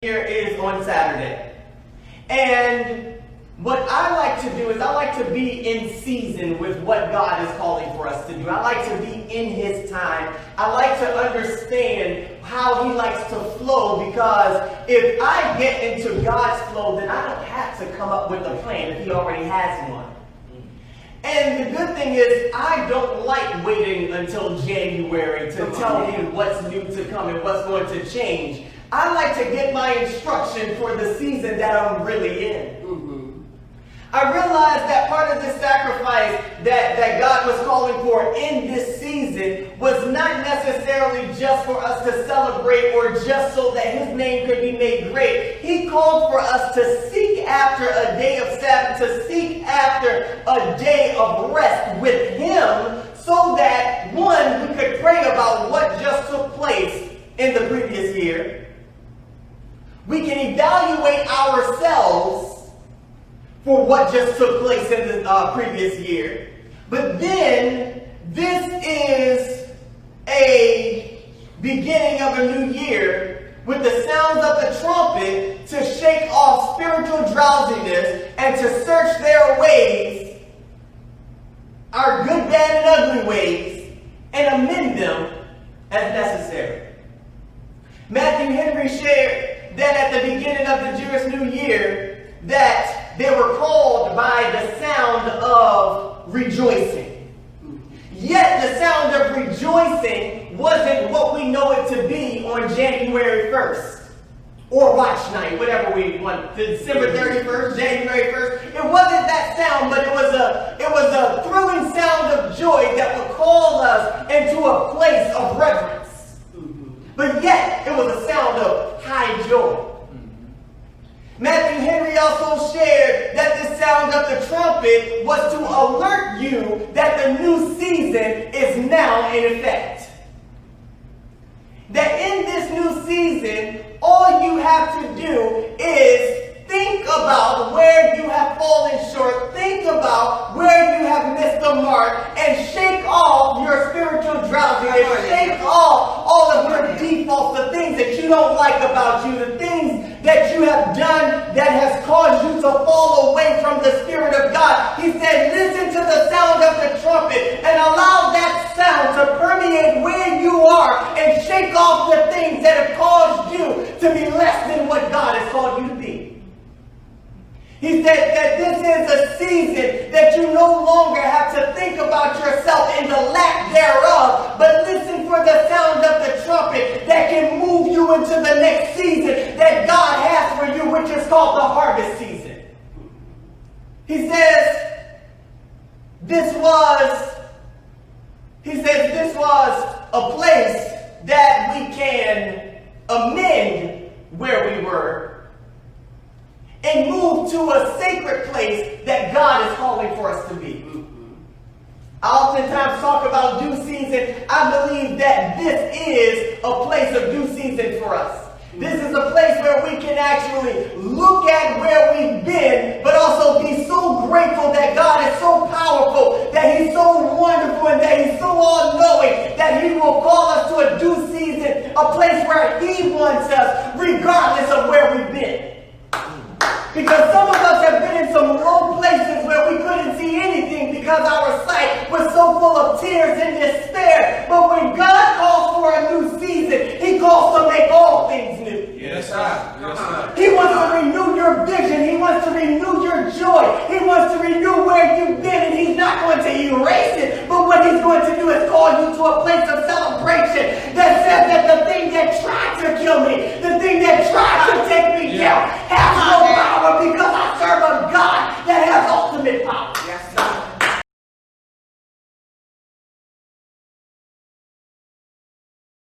Here is on Saturday. And what I like to do is I like to be in season with what God is calling for us to do. I like to be in His time. I like to understand how He likes to flow, because if I get into God's flow, then I don't have to come up with a plan if He already has one. And the good thing is, I don't like waiting until January to tell me what's new to come and what's going to change. I like to get my instruction for the season that I'm really in. I realized that part of the sacrifice that God was calling for in this season was not necessarily just for us to celebrate or just so that His name could be made great. He called for us to seek after a day of Sabbath, to seek after a day of rest with Him, so that, one, we could pray about what just took place in the previous year. We can evaluate ourselves for what just took place in the previous year. But then, this is a beginning of a new year with the sounds of the trumpet to shake off spiritual drowsiness and to search their ways, our good, bad, and ugly ways, and amend them as necessary. Matthew Henry shared that at the beginning of the Jewish New Year, that they were called by the sound of rejoicing. Yet the sound of rejoicing wasn't what we know it to be on January 1st. Or watch night, whatever we want. December 31st, January 1st. It wasn't that sound, but it was a thrilling sound of joy that would call us into a place of reverence. But yet, it was a sound of high joy. Matthew Henry also shared that the sound of the trumpet was to alert you that the new season is now in effect. That in this new season, all you have to do is think about where you have fallen short. Think about where you have missed the mark, and shake off your spiritual drowsiness. Shake off all of your defaults, the things that you don't like about you, the things that you have done that has caused you to fall away from the Spirit of God. He said, listen to the sound of the trumpet and allow that sound to permeate where you are, and shake off the things that have caused you to be less than what God has called you to be. He said that this is a season that you no longer have to think about yourself and the lack thereof, but listen for the sound of the trumpet that can move you into the next season that God has for you, which is called the harvest season. He says this was a place that we can amend where we were and move to a sacred place that God is calling for us to be. I oftentimes talk about due season. I believe that this is a place of due season for us. This is a place where we can actually look at where we've been, but also be so grateful that God is so powerful, that He's so wonderful, and that He's so all-knowing, that He will call us to a due season, a place where He wants us, regardless of where we've been. Because some of us have been in some low places where we couldn't see anything because our sight was so full of tears and despair. But when God calls for a new season, He calls to make all things new. Yes, sir. Yes, sir. He wants to renew your vision. He wants to renew your joy. He wants to renew where you've been, and He's not going to erase it. But what He's going to do is call you to a place of celebration that says that the thing that tried to kill me, the thing that tried to take me down, has no power, because I serve a